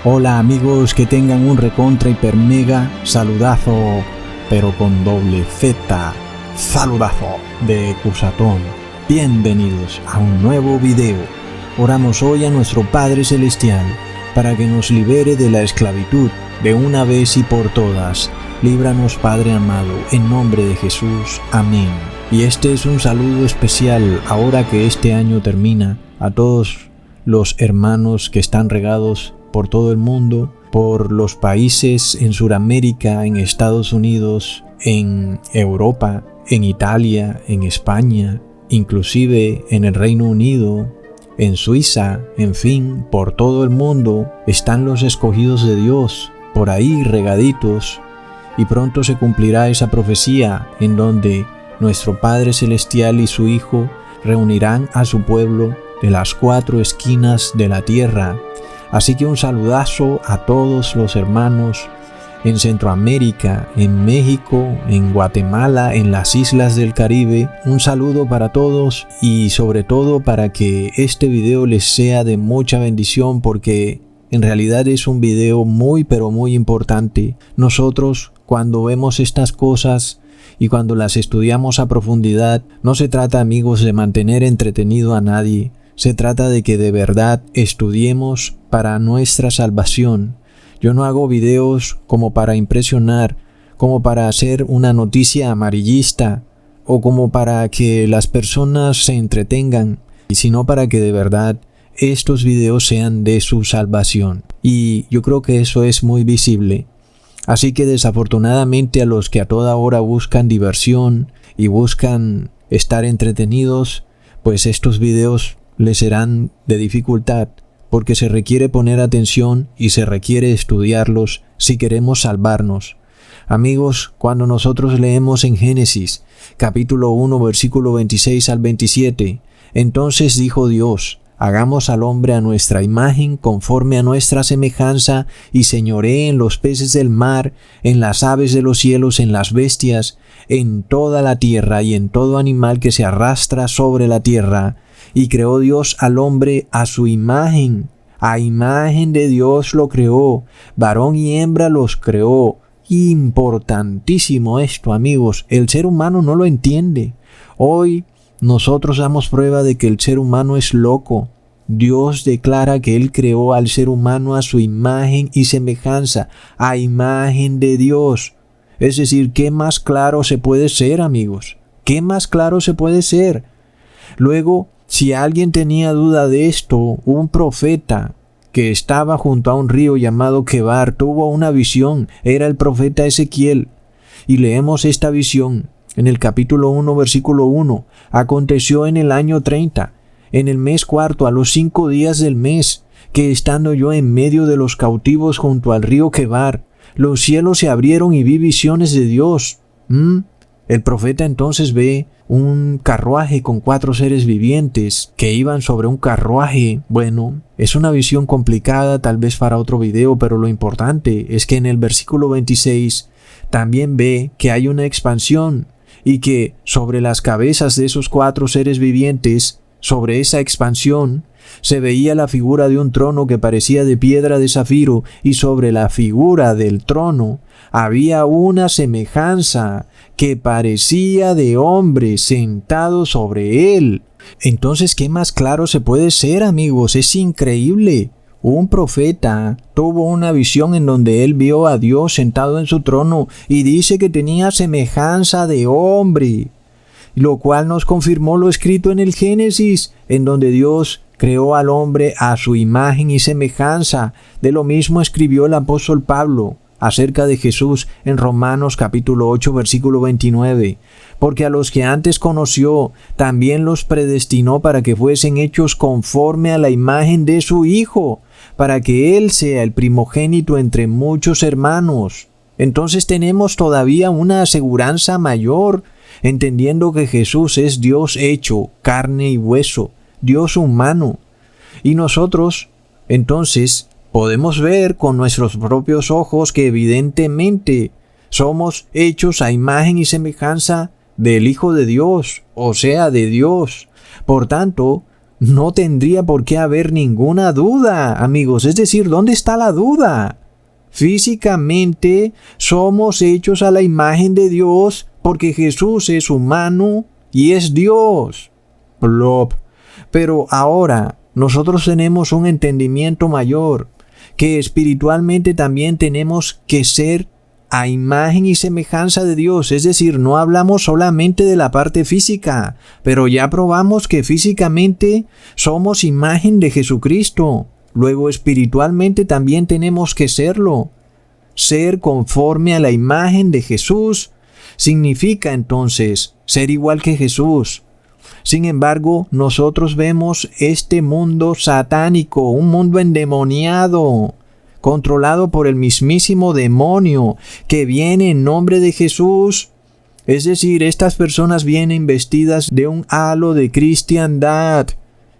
Hola amigos, que tengan un recontra hiper mega saludazo, pero con doble Z, saludazo de Cusatón. Bienvenidos a un nuevo video. Oramos hoy a nuestro Padre Celestial para que nos libere de la esclavitud de una vez y por todas. Líbranos, Padre amado, en nombre de Jesús. Amén. Y este es un saludo especial ahora que este año termina a todos los hermanos que están regados por todo el mundo, por los países en Sudamérica, en Estados Unidos, en Europa, en Italia, en España, inclusive en el Reino Unido, en Suiza, en fin, por todo el mundo están los escogidos de Dios, por ahí regaditos, y pronto se cumplirá esa profecía en donde nuestro Padre Celestial y su Hijo reunirán a su pueblo de las 4 esquinas de la tierra. Así que un saludazo a todos los hermanos en Centroamérica, en México, en Guatemala, en las islas del Caribe. Un saludo para todos y sobre todo para que este video les sea de mucha bendición, porque en realidad es un video muy pero muy importante. Nosotros cuando vemos estas cosas y cuando las estudiamos a profundidad, no se trata, amigos, de mantener entretenido a nadie. Se trata de que de verdad estudiemos para nuestra salvación. Yo no hago videos como para impresionar, como para hacer una noticia amarillista o como para que las personas se entretengan, sino para que de verdad estos videos sean de su salvación. Y yo creo que eso es muy visible. Así que desafortunadamente a los que a toda hora buscan diversión y buscan estar entretenidos, pues estos videos les serán de dificultad, porque se requiere poner atención y se requiere estudiarlos si queremos salvarnos. Amigos, cuando nosotros leemos en Génesis, capítulo 1, versículo 26 al 27, entonces dijo Dios: hagamos al hombre a nuestra imagen, conforme a nuestra semejanza, y señoree en los peces del mar, en las aves de los cielos, en las bestias, en toda la tierra y en todo animal que se arrastra sobre la tierra. Y creó Dios al hombre a su imagen. A imagen de Dios lo creó. Varón y hembra los creó. Importantísimo esto, amigos. El ser humano no lo entiende. Hoy nosotros damos prueba de que el ser humano es loco. Dios declara que Él creó al ser humano a su imagen y semejanza. A imagen de Dios. Es decir, ¿qué más claro se puede ser, amigos? ¿Qué más claro se puede ser? Luego, si alguien tenía duda de esto, un profeta que estaba junto a un río llamado Quebar tuvo una visión. Era el profeta Ezequiel. Y leemos esta visión en el capítulo 1, versículo 1. Aconteció en el año 30, en el mes cuarto, a los 5 días del mes, que estando yo en medio de los cautivos junto al río Quebar, los cielos se abrieron y vi visiones de Dios. El profeta entonces ve un carruaje con 4 seres vivientes que iban sobre un carruaje. Bueno, es una visión complicada tal vez para otro video, pero lo importante es que en el versículo 26 también ve que hay una expansión y que sobre las cabezas de esos 4 seres vivientes, sobre esa expansión, se veía la figura de un trono que parecía de piedra de zafiro, y sobre la figura del trono había una semejanza que parecía de hombre sentado sobre él. Entonces, ¿qué más claro se puede ser, amigos? Es increíble. Un profeta tuvo una visión en donde él vio a Dios sentado en su trono y dice que tenía semejanza de hombre, lo cual nos confirmó lo escrito en el Génesis, en donde Dios creó al hombre a su imagen y semejanza. De lo mismo escribió el apóstol Pablo acerca de Jesús en Romanos capítulo 8, versículo 29. Porque a los que antes conoció, también los predestinó para que fuesen hechos conforme a la imagen de su Hijo, para que Él sea el primogénito entre muchos hermanos. Entonces tenemos todavía una aseguranza mayor, entendiendo que Jesús es Dios hecho carne y hueso, Dios humano. Y nosotros, entonces, podemos ver con nuestros propios ojos que evidentemente somos hechos a imagen y semejanza del Hijo de Dios, o sea, de Dios. Por tanto, no tendría por qué haber ninguna duda, amigos. Es decir, ¿dónde está la duda? Físicamente somos hechos a la imagen de Dios porque Jesús es humano y es Dios. Plop. Pero ahora nosotros tenemos un entendimiento mayor, que espiritualmente también tenemos que ser a imagen y semejanza de Dios. Es decir, no hablamos solamente de la parte física, pero ya probamos que físicamente somos imagen de Jesucristo. Luego espiritualmente también tenemos que serlo. Ser conforme a la imagen de Jesús significa entonces ser igual que Jesús. Sin embargo, nosotros vemos este mundo satánico, un mundo endemoniado, controlado por el mismísimo demonio que viene en nombre de Jesús. Es decir, estas personas vienen vestidas de un halo de cristiandad.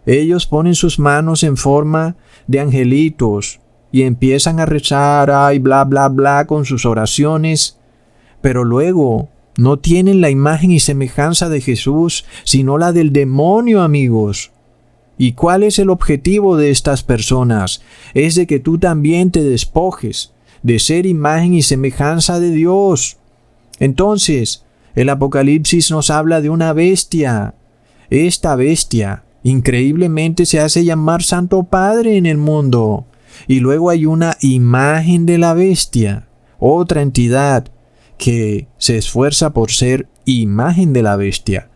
Ellos ponen sus manos en forma de angelitos y empiezan a rezar, ay, bla, bla, bla, con sus oraciones, pero luego no tienen la imagen y semejanza de Jesús, sino la del demonio, amigos. ¿Y cuál es el objetivo de estas personas? Es de que tú también te despojes de ser imagen y semejanza de Dios. Entonces, el Apocalipsis nos habla de una bestia. Esta bestia, increíblemente, se hace llamar Santo Padre en el mundo. Y luego hay una imagen de la bestia, otra entidad que se esfuerza por ser imagen de la bestia.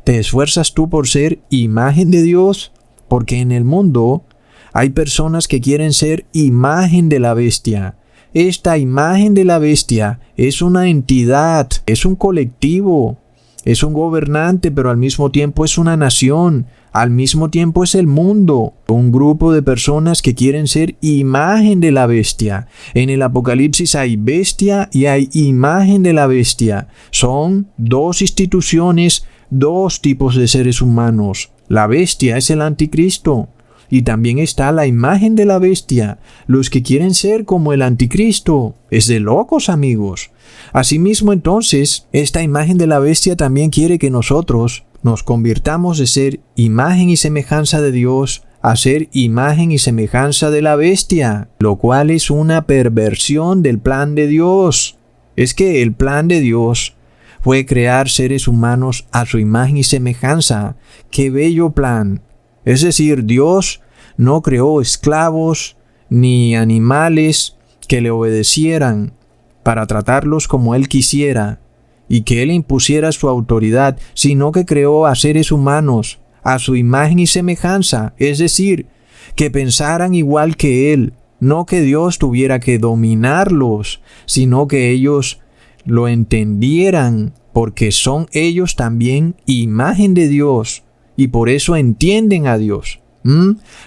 ¿Te esfuerzas tú por ser imagen de Dios? Porque en el mundo hay personas que quieren ser imagen de la bestia. Esta imagen de la bestia es una entidad, es un colectivo, es un gobernante, pero al mismo tiempo es una nación, al mismo tiempo es el mundo. Un grupo de personas que quieren ser imagen de la bestia. En el Apocalipsis hay bestia y hay imagen de la bestia. Son dos instituciones, dos tipos de seres humanos. La bestia es el anticristo. Y también está la imagen de la bestia, los que quieren ser como el anticristo. Es de locos, amigos. Asimismo, entonces, esta imagen de la bestia también quiere que nosotros nos convirtamos de ser imagen y semejanza de Dios a ser imagen y semejanza de la bestia, lo cual es una perversión del plan de Dios. Es que el plan de Dios fue crear seres humanos a su imagen y semejanza. ¡Qué bello plan! Es decir, Dios no creó esclavos ni animales que le obedecieran para tratarlos como Él quisiera y que Él impusiera su autoridad, sino que creó a seres humanos a su imagen y semejanza, es decir, que pensaran igual que Él, no que Dios tuviera que dominarlos, sino que ellos lo entendieran, porque son ellos también imagen de Dios. Y por eso entienden a Dios.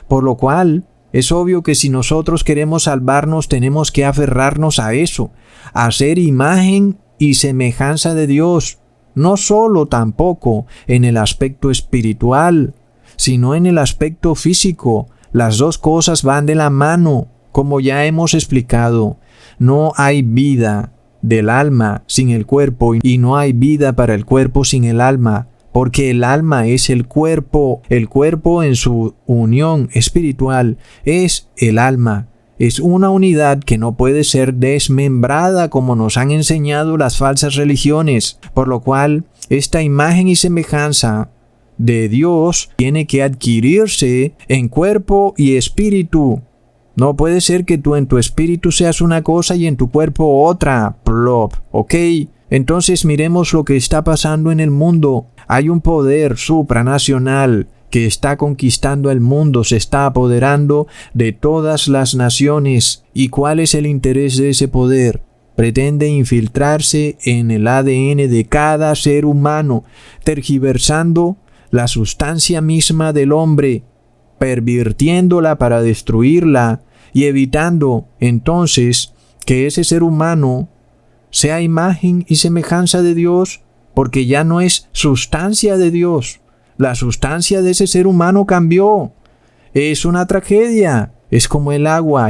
Por lo cual, es obvio que si nosotros queremos salvarnos, tenemos que aferrarnos a eso, a ser imagen y semejanza de Dios. No solo tampoco en el aspecto espiritual, sino en el aspecto físico. Las dos cosas van de la mano, como ya hemos explicado. No hay vida del alma sin el cuerpo y no hay vida para el cuerpo sin el alma. Porque el alma es el cuerpo en su unión espiritual es el alma. Es una unidad que no puede ser desmembrada como nos han enseñado las falsas religiones, por lo cual esta imagen y semejanza de Dios tiene que adquirirse en cuerpo y espíritu. No puede ser que tú en tu espíritu seas una cosa y en tu cuerpo otra. Plop, ¿ok? Entonces miremos lo que está pasando en el mundo. Hay un poder supranacional que está conquistando el mundo, se está apoderando de todas las naciones. ¿Y cuál es el interés de ese poder? Pretende infiltrarse en el ADN de cada ser humano, tergiversando la sustancia misma del hombre, pervirtiéndola para destruirla y evitando entonces que ese ser humano sea imagen y semejanza de Dios, porque ya no es sustancia de Dios. La sustancia de ese ser humano cambió. Es una tragedia. Es como el agua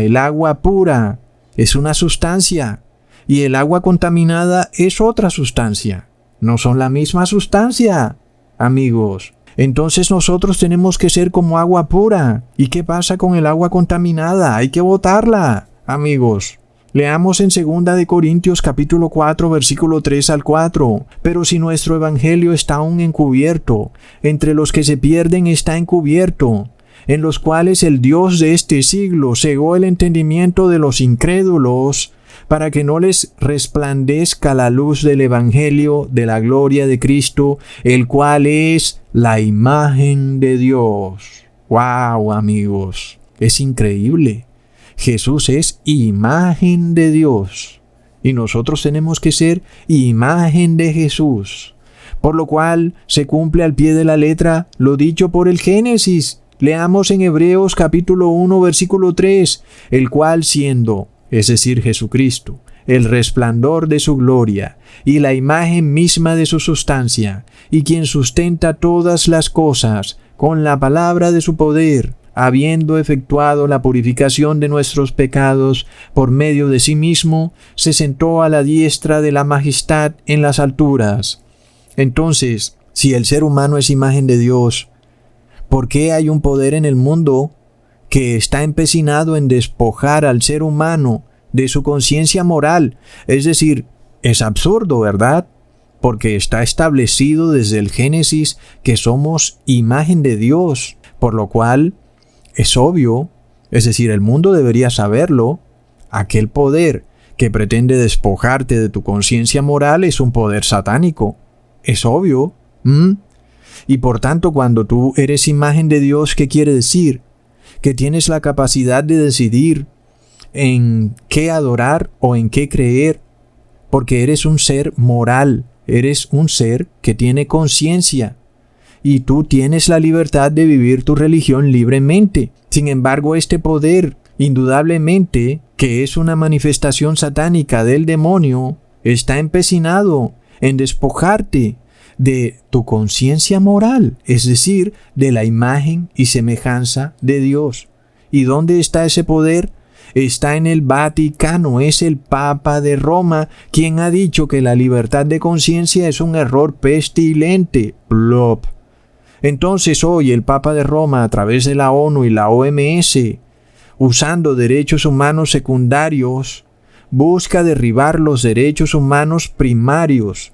pura es una sustancia y el agua contaminada es otra sustancia. No son la misma sustancia, amigos. Entonces nosotros tenemos que ser como agua pura. ¿Y qué pasa con el agua contaminada? Hay que botarla, amigos. Leamos en 2 de Corintios capítulo 4 versículo 3 al 4. Pero si nuestro evangelio está aún encubierto, entre los que se pierden está encubierto, en los cuales el Dios de este siglo cegó el entendimiento de los incrédulos, para que no les resplandezca la luz del evangelio de la gloria de Cristo, el cual es la imagen de Dios. ¡Wow, amigos! Es increíble. Jesús es imagen de Dios. Y nosotros tenemos que ser imagen de Jesús. Por lo cual se cumple al pie de la letra lo dicho por el Génesis. Leamos en Hebreos capítulo 1 versículo 3, el cual siendo, es decir, Jesucristo, el resplandor de su gloria y la imagen misma de su sustancia, y quien sustenta todas las cosas con la palabra de su poder, habiendo efectuado la purificación de nuestros pecados por medio de sí mismo, se sentó a la diestra de la majestad en las alturas. Entonces, si el ser humano es imagen de Dios, ¿por qué hay un poder en el mundo que está empecinado en despojar al ser humano de su conciencia moral? Es decir, es absurdo, ¿verdad? Porque está establecido desde el Génesis que somos imagen de Dios, por lo cual es obvio, es decir, el mundo debería saberlo, aquel poder que pretende despojarte de tu conciencia moral es un poder satánico. Es obvio. Y por tanto, cuando tú eres imagen de Dios, ¿qué quiere decir? Que tienes la capacidad de decidir en qué adorar o en qué creer, porque eres un ser moral, eres un ser que tiene conciencia. Y tú tienes la libertad de vivir tu religión libremente. Sin embargo, este poder, indudablemente, que es una manifestación satánica del demonio, está empecinado en despojarte de tu conciencia moral, es decir, de la imagen y semejanza de Dios. ¿Y dónde está ese poder? Está en el Vaticano, es el Papa de Roma quien ha dicho que la libertad de conciencia es un error pestilente. Plop. Entonces hoy el Papa de Roma, a través de la ONU y la OMS, usando derechos humanos secundarios, busca derribar los derechos humanos primarios.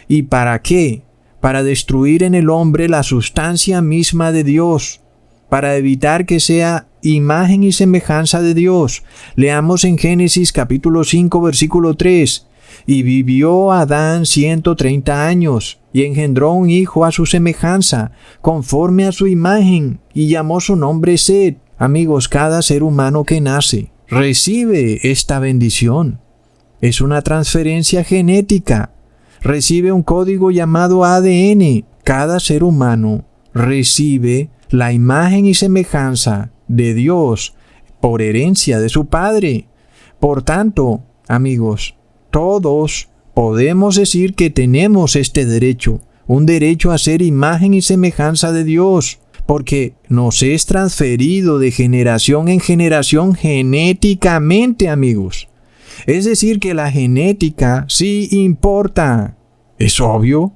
¿Y para qué? Para destruir en el hombre la sustancia misma de Dios, para evitar que sea imagen y semejanza de Dios. Leamos en Génesis capítulo 5 versículo 3. Y vivió Adán 130 años, y engendró un hijo a su semejanza, conforme a su imagen, y llamó su nombre Set. Amigos, cada ser humano que nace recibe esta bendición. Es una transferencia genética. Recibe un código llamado ADN. Cada ser humano recibe la imagen y semejanza de Dios por herencia de su Padre. Por tanto, amigos, todos podemos decir que tenemos este derecho, un derecho a ser imagen y semejanza de Dios, porque nos es transferido de generación en generación genéticamente, amigos. Es decir, que la genética sí importa. ¿Es obvio?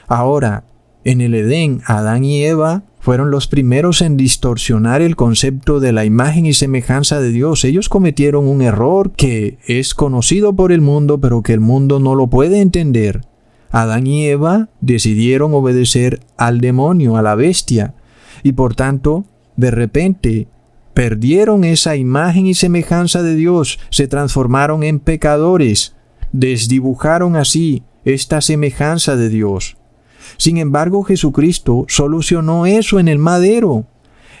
Ahora, en el Edén, Adán y Eva fueron los primeros en distorsionar el concepto de la imagen y semejanza de Dios. Ellos cometieron un error que es conocido por el mundo, pero que el mundo no lo puede entender. Adán y Eva decidieron obedecer al demonio, a la bestia, y por tanto, de repente, perdieron esa imagen y semejanza de Dios, se transformaron en pecadores, desdibujaron así esta semejanza de Dios. Sin embargo, Jesucristo solucionó eso en el madero.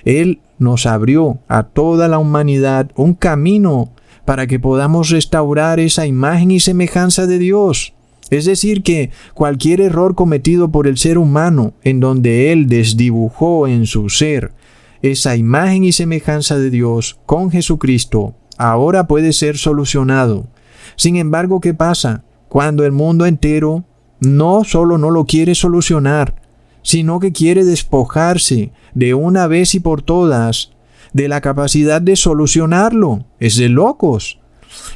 Él nos abrió a toda la humanidad un camino para que podamos restaurar esa imagen y semejanza de Dios. Es decir, que cualquier error cometido por el ser humano, en donde Él desdibujó en su ser esa imagen y semejanza de Dios con Jesucristo, ahora puede ser solucionado. Sin embargo, ¿qué pasa? Cuando el mundo entero no solo no lo quiere solucionar, sino que quiere despojarse de una vez y por todas de la capacidad de solucionarlo. Es de locos.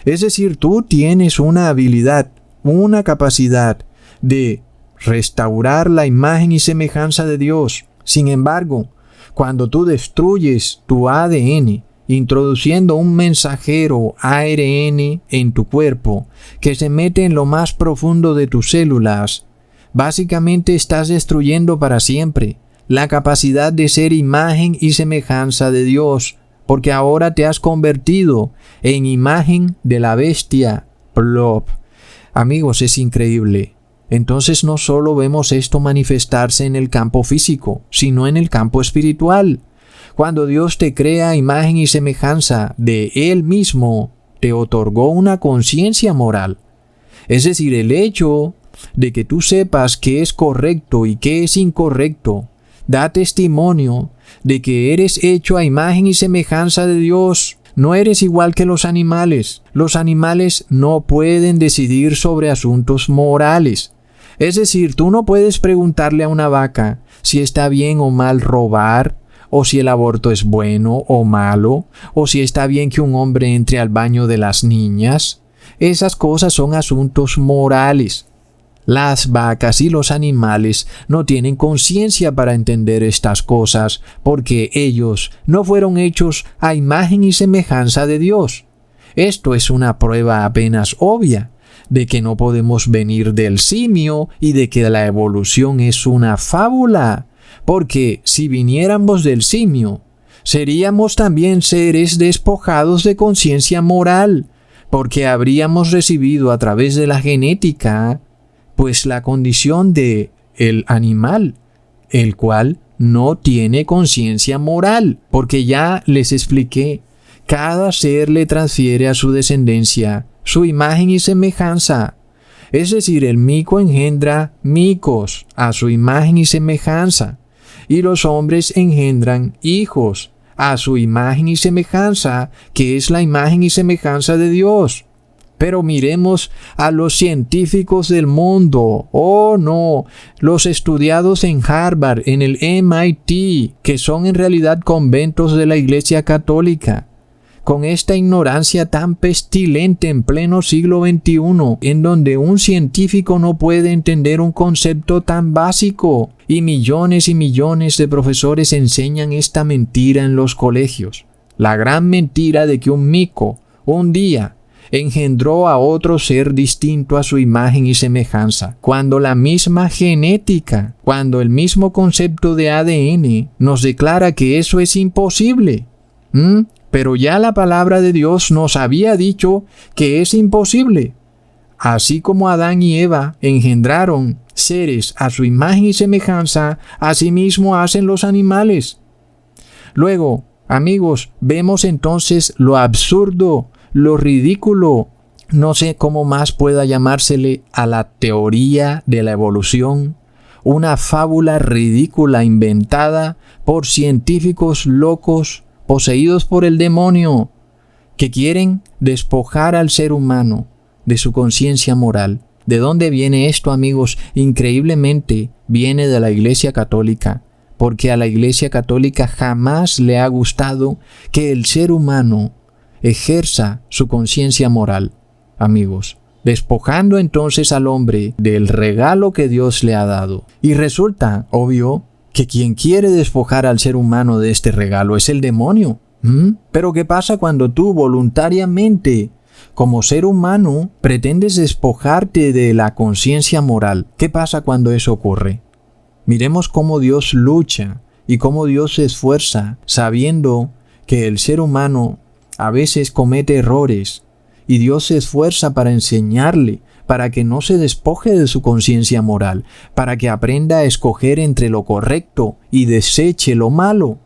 Es decir, tú tienes una habilidad, una capacidad de restaurar la imagen y semejanza de Dios. Sin embargo, cuando tú destruyes tu ADN, introduciendo un mensajero ARN en tu cuerpo que se mete en lo más profundo de tus células, básicamente estás destruyendo para siempre la capacidad de ser imagen y semejanza de Dios, porque ahora te has convertido en imagen de la bestia Plop. Amigos, es increíble. Entonces no solo vemos esto manifestarse en el campo físico, sino en el campo espiritual. Cuando Dios te crea a imagen y semejanza de Él mismo, te otorgó una conciencia moral. Es decir, el hecho de que tú sepas qué es correcto y qué es incorrecto, da testimonio de que eres hecho a imagen y semejanza de Dios. No eres igual que los animales. Los animales no pueden decidir sobre asuntos morales. Es decir, tú no puedes preguntarle a una vaca si está bien o mal robar, o si el aborto es bueno o malo, o si está bien que un hombre entre al baño de las niñas. Esas cosas son asuntos morales. Las vacas y los animales no tienen conciencia para entender estas cosas, porque ellos no fueron hechos a imagen y semejanza de Dios. Esto es una prueba apenas obvia de que no podemos venir del simio y de que la evolución es una fábula, porque si viniéramos del simio, seríamos también seres despojados de conciencia moral, porque habríamos recibido a través de la genética pues la condición de el animal, el cual no tiene conciencia moral, porque ya les expliqué, cada ser le transfiere a su descendencia su imagen y semejanza. Es decir, el mico engendra micos a su imagen y semejanza, y los hombres engendran hijos a su imagen y semejanza, que es la imagen y semejanza de Dios. Pero miremos a los científicos del mundo. Oh no, los estudiados en Harvard, en el MIT, que son en realidad conventos de la Iglesia Católica. Con esta ignorancia tan pestilente en pleno siglo XXI, en donde un científico no puede entender un concepto tan básico, y millones de profesores enseñan esta mentira en los colegios. La gran mentira de que un mico, un día, engendró a otro ser distinto a su imagen y semejanza, cuando la misma genética, cuando el mismo concepto de ADN nos declara que eso es imposible. Pero ya la palabra de Dios nos había dicho que es imposible. Así como Adán y Eva engendraron seres a su imagen y semejanza, asimismo hacen los animales. Luego, amigos, vemos entonces lo absurdo, lo ridículo, no sé cómo más pueda llamársele a la teoría de la evolución, una fábula ridícula inventada por científicos locos, poseídos por el demonio, que quieren despojar al ser humano de su conciencia moral. ¿De dónde viene esto, amigos? Increíblemente viene de la Iglesia Católica, porque a la Iglesia Católica jamás le ha gustado que el ser humano ejerza su conciencia moral, amigos, despojando entonces al hombre del regalo que Dios le ha dado. Y resulta obvio que quien quiere despojar al ser humano de este regalo es el demonio. Pero ¿qué pasa cuando tú voluntariamente, como ser humano, pretendes despojarte de la conciencia moral? ¿Qué pasa cuando eso ocurre? Miremos cómo Dios lucha y cómo Dios se esfuerza, sabiendo que el ser humano a veces comete errores, y Dios se esfuerza para enseñarle, para que no se despoje de su conciencia moral, para que aprenda a escoger entre lo correcto y deseche lo malo.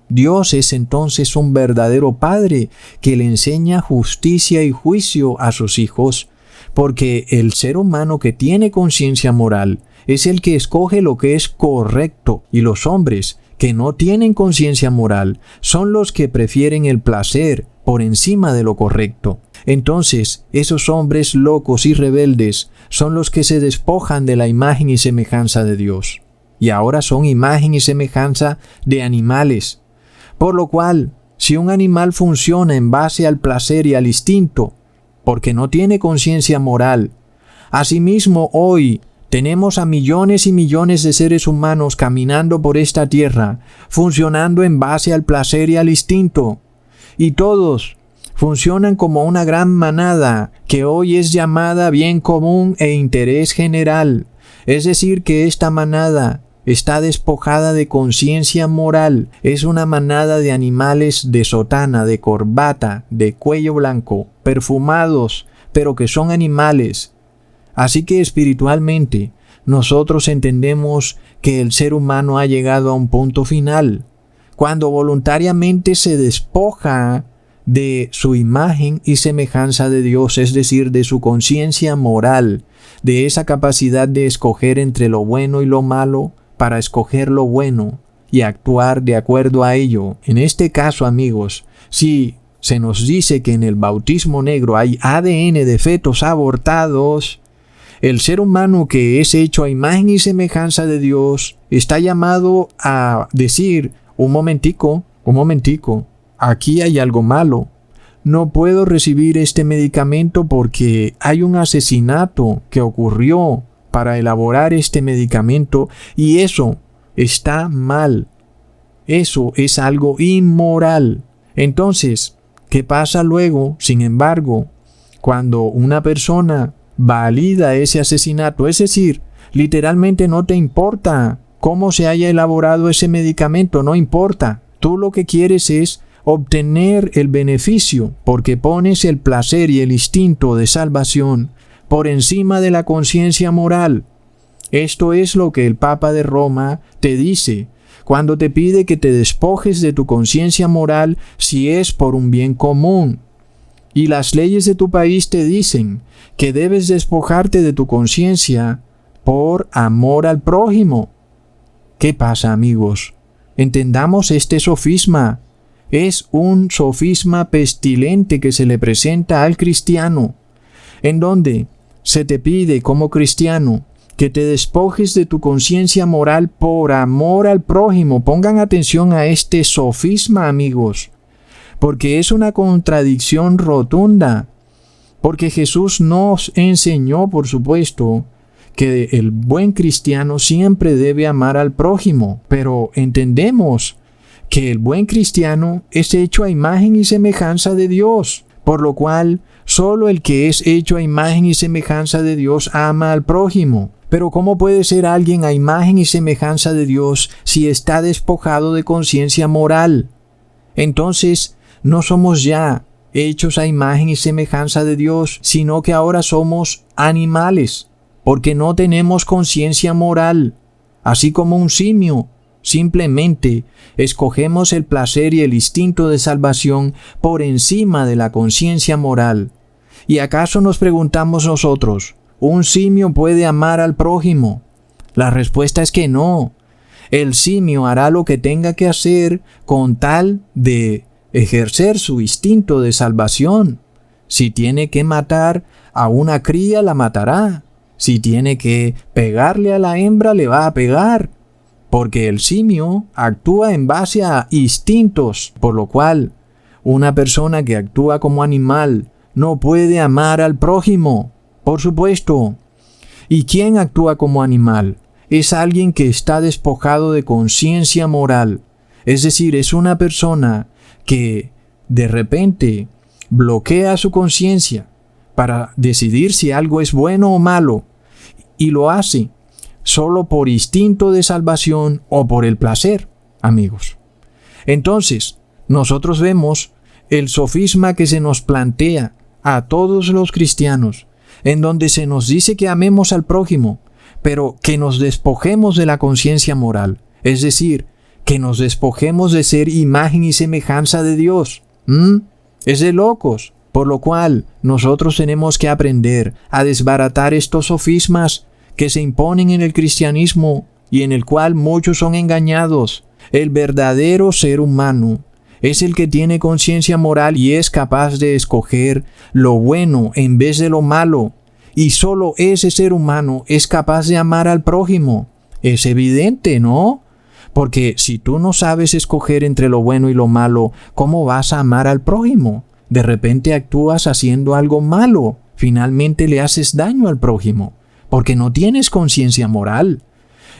Dios es entonces un verdadero Padre que le enseña justicia y juicio a sus hijos, porque el ser humano que tiene conciencia moral es el que escoge lo que es correcto, y los hombres que no tienen conciencia moral son los que prefieren el placer por encima de lo correcto. Entonces, esos hombres locos y rebeldes son los que se despojan de la imagen y semejanza de Dios, y ahora son imagen y semejanza de animales. Por lo cual, si un animal funciona en base al placer y al instinto, porque no tiene conciencia moral, asimismo hoy Tenemos a millones y millones de seres humanos caminando por esta tierra, funcionando en base al placer y al instinto. Y todos funcionan como una gran manada que hoy es llamada bien común e interés general. Es decir, que esta manada está despojada de conciencia moral. Es una manada de animales de sotana, de corbata, de cuello blanco, perfumados, pero que son animales. Así que espiritualmente, nosotros entendemos que el ser humano ha llegado a un punto final, cuando voluntariamente se despoja de su imagen y semejanza de Dios, es decir, de su conciencia moral, de esa capacidad de escoger entre lo bueno y lo malo, para escoger lo bueno y actuar de acuerdo a ello. En este caso, amigos, si se nos dice que en el bautismo negro hay ADN de fetos abortados, el ser humano que es hecho a imagen y semejanza de Dios está llamado a decir, un momentico, aquí hay algo malo. No puedo recibir este medicamento porque hay un asesinato que ocurrió para elaborar este medicamento y eso está mal. Eso es algo inmoral. Entonces, ¿qué pasa luego? Sin embargo, cuando una persona valida ese asesinato, es decir, literalmente no te importa cómo se haya elaborado ese medicamento, no importa. Tú lo que quieres es obtener el beneficio porque pones el placer y el instinto de salvación por encima de la conciencia moral. Esto es lo que el Papa de Roma te dice cuando te pide que te despojes de tu conciencia moral si es por un bien común. Y las leyes de tu país te dicen que debes despojarte de tu conciencia por amor al prójimo. ¿Qué pasa, amigos? Entendamos este sofisma. Es un sofisma pestilente que se le presenta al cristiano, en donde se te pide como cristiano que te despojes de tu conciencia moral por amor al prójimo. Pongan atención a este sofisma, amigos, porque es una contradicción rotunda. Porque Jesús nos enseñó, por supuesto, que el buen cristiano siempre debe amar al prójimo, pero entendemos que el buen cristiano es hecho a imagen y semejanza de Dios, por lo cual solo el que es hecho a imagen y semejanza de Dios ama al prójimo. Pero ¿cómo puede ser alguien a imagen y semejanza de Dios si está despojado de conciencia moral? Entonces, no somos ya hechos a imagen y semejanza de Dios, sino que ahora somos animales, porque no tenemos conciencia moral, así como un simio. Simplemente escogemos el placer y el instinto de salvación por encima de la conciencia moral. ¿Y acaso nos preguntamos nosotros, ¿un simio puede amar al prójimo? La respuesta es que no. El simio hará lo que tenga que hacer con tal de ejercer su instinto de salvación. Si tiene que matar a una cría, la matará. Si tiene que pegarle a la hembra, le va a pegar. Porque el simio actúa en base a instintos, por lo cual una persona que actúa como animal no puede amar al prójimo, por supuesto. ¿Y quién actúa como animal? Es alguien que está despojado de conciencia moral. Es decir, es una persona que de repente bloquea su conciencia para decidir si algo es bueno o malo, y lo hace solo por instinto de salvación o por el placer, amigos. Entonces, nosotros vemos el sofisma que se nos plantea a todos los cristianos, en donde se nos dice que amemos al prójimo, pero que nos despojemos de la conciencia moral, es decir, que nos despojemos de ser imagen y semejanza de Dios. Es de locos, por lo cual nosotros tenemos que aprender a desbaratar estos sofismas que se imponen en el cristianismo y en el cual muchos son engañados. El verdadero ser humano es el que tiene conciencia moral y es capaz de escoger lo bueno en vez de lo malo. Y solo ese ser humano es capaz de amar al prójimo. Es evidente, ¿no? Porque si tú no sabes escoger entre lo bueno y lo malo, ¿cómo vas a amar al prójimo? De repente actúas haciendo algo malo. Finalmente le haces daño al prójimo. porque no tienes conciencia moral.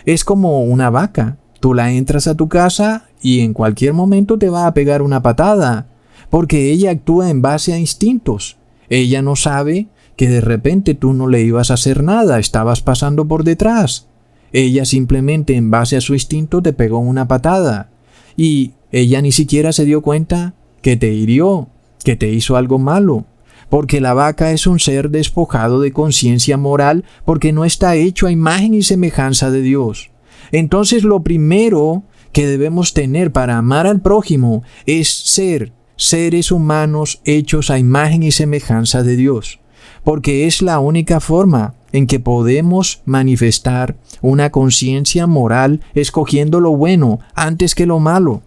Es como una vaca. Tú la entras a tu casa y en cualquier momento te va a pegar una patada, porque ella actúa en base a instintos. Ella no sabe que de repente tú no le ibas a hacer nada, estabas pasando por detrás. Ella simplemente en base a su instinto te pegó una patada. Y ella ni siquiera se dio cuenta que te hirió, que te hizo algo malo. Porque la vaca es un ser despojado de conciencia moral porque no está hecho a imagen y semejanza de Dios. Entonces lo primero que debemos tener para amar al prójimo es ser seres humanos hechos a imagen y semejanza de Dios. Porque es la única forma en que podemos manifestar una conciencia moral escogiendo lo bueno antes que lo malo.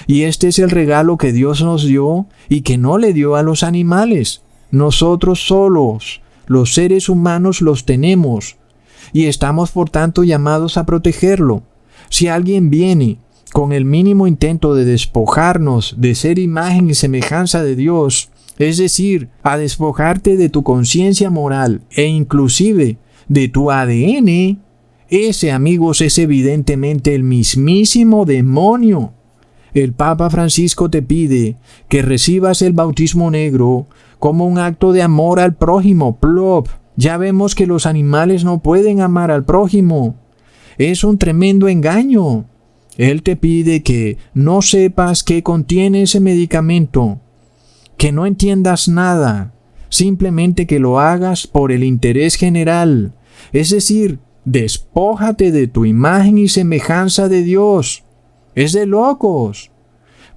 Y este es el regalo que Dios nos dio y que no le dio a los animales. Nosotros solos, los seres humanos, los tenemos y estamos por tanto llamados a protegerlo. Si alguien viene con el mínimo intento de despojarnos de ser imagen y semejanza de Dios, es decir, a despojarte de tu conciencia moral e inclusive de tu ADN, ese, amigos, es evidentemente el mismísimo demonio. El Papa Francisco te pide que recibas el bautismo negro como un acto de amor al prójimo. Plop. Ya vemos que los animales no pueden amar al prójimo. Es un tremendo engaño. Él te pide que no sepas qué contiene ese medicamento, que no entiendas nada, simplemente que lo hagas por el interés general. Es decir, despójate de tu imagen y semejanza de Dios. Es de locos.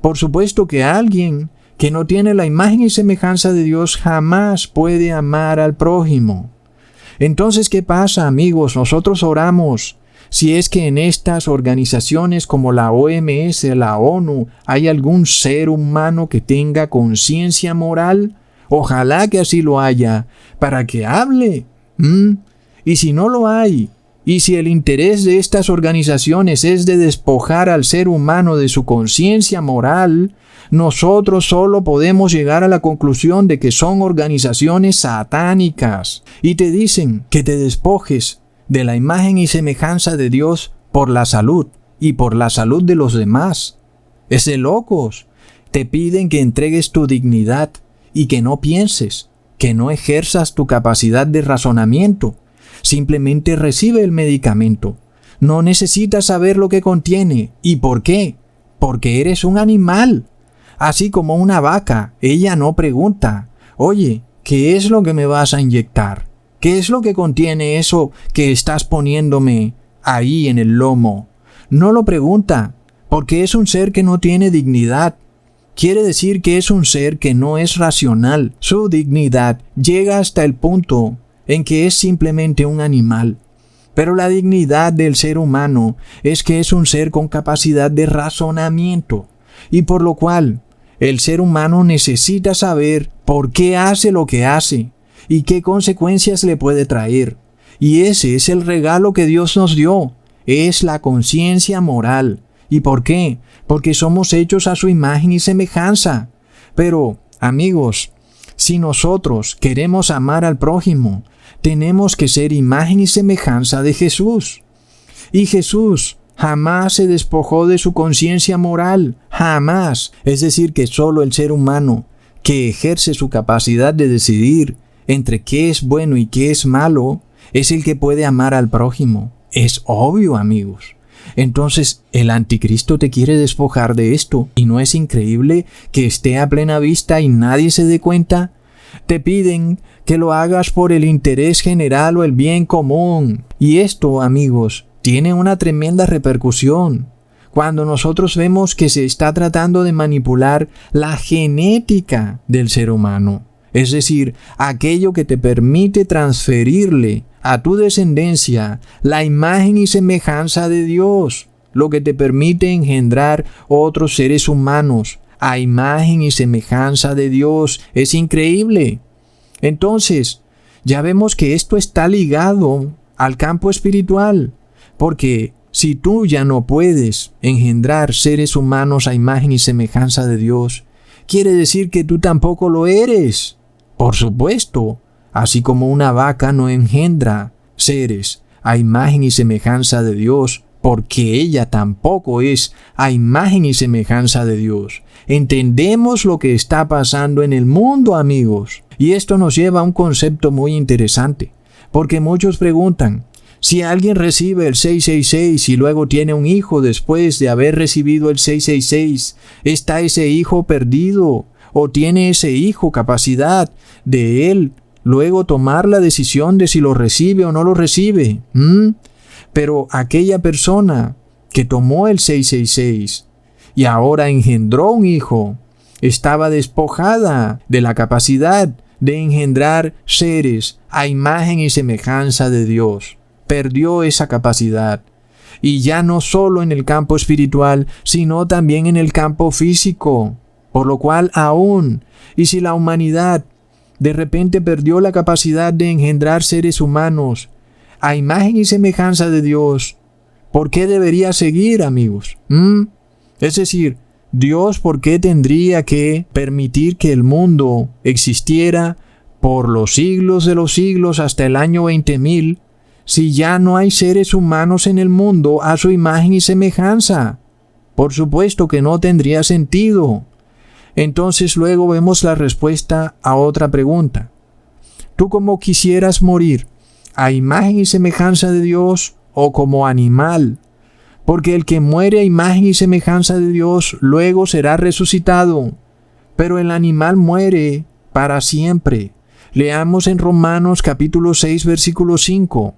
Por supuesto que alguien que no tiene la imagen y semejanza de Dios jamás puede amar al prójimo. Entonces, ¿qué pasa, amigos? Nosotros oramos. Si es que en estas organizaciones como la OMS, la ONU, hay algún ser humano que tenga conciencia moral, ojalá que así lo haya, para que hable. Y si no lo hay, y si el interés de estas organizaciones es de despojar al ser humano de su conciencia moral, nosotros solo podemos llegar a la conclusión de que son organizaciones satánicas y te dicen que te despojes de la imagen y semejanza de Dios por la salud y por la salud de los demás. Es de locos. Te piden que entregues tu dignidad y que no pienses, que no ejerzas tu capacidad de razonamiento. Simplemente recibe el medicamento. No necesitas saber lo que contiene. ¿Y por qué? Porque eres un animal. Así como una vaca, ella no pregunta, oye, ¿qué es lo que me vas a inyectar? ¿Qué es lo que contiene eso que estás poniéndome ahí en el lomo? No lo pregunta, porque es un ser que no tiene dignidad. Quiere decir que es un ser que no es racional. Su dignidad llega hasta el punto en que es simplemente un animal. Pero la dignidad del ser humano es que es un ser con capacidad de razonamiento, y por lo cual el ser humano necesita saber por qué hace lo que hace y qué consecuencias le puede traer. Y ese es el regalo que Dios nos dio, es la conciencia moral. ¿Y por qué? Porque somos hechos a su imagen y semejanza. Pero, amigos, si nosotros queremos amar al prójimo, tenemos que ser imagen y semejanza de Jesús. Y Jesús jamás se despojó de su conciencia moral, jamás. Es decir, que solo el ser humano que ejerce su capacidad de decidir entre qué es bueno y qué es malo, es el que puede amar al prójimo. Es obvio, amigos. Entonces, el anticristo te quiere despojar de esto, ¿y no es increíble que esté a plena vista y nadie se dé cuenta? Te piden que lo hagas por el interés general o el bien común. Y esto, amigos, tiene una tremenda repercusión. Cuando nosotros vemos que se está tratando de manipular la genética del ser humano, es decir, aquello que te permite transferirle a tu descendencia la imagen y semejanza de Dios, lo que te permite engendrar otros seres humanos a imagen y semejanza de Dios. Es increíble. Entonces, ya vemos que esto está ligado al campo espiritual, porque si tú ya no puedes engendrar seres humanos a imagen y semejanza de Dios, quiere decir que tú tampoco lo eres. Por supuesto, así como una vaca no engendra seres a imagen y semejanza de Dios, porque ella tampoco es a imagen y semejanza de Dios. Entendemos lo que está pasando en el mundo, amigos. Y esto nos lleva a un concepto muy interesante, porque muchos preguntan, si alguien recibe el 666 y luego tiene un hijo después de haber recibido el 666, ¿está ese hijo perdido? ¿O tiene ese hijo capacidad de él luego tomar la decisión de si lo recibe o no lo recibe? Pero aquella persona que tomó el 666 y ahora engendró un hijo, estaba despojada de la capacidad de engendrar seres a imagen y semejanza de Dios. Perdió esa capacidad. Y ya no solo en el campo espiritual, sino también en el campo físico. Por lo cual aún, y si la humanidad de repente perdió la capacidad de engendrar seres humanos a imagen y semejanza de Dios, ¿por qué debería seguir, amigos? Es decir, Dios, ¿por qué tendría que permitir que el mundo existiera por los siglos de los siglos hasta el año 20.000 si ya no hay seres humanos en el mundo a su imagen y semejanza? Por supuesto que no tendría sentido. Entonces luego vemos la respuesta a otra pregunta. ¿Tú cómo quisieras morir? ¿A imagen y semejanza de Dios o como animal? Porque el que muere a imagen y semejanza de Dios luego será resucitado, pero el animal muere para siempre. Leamos en Romanos capítulo 6 versículo 5.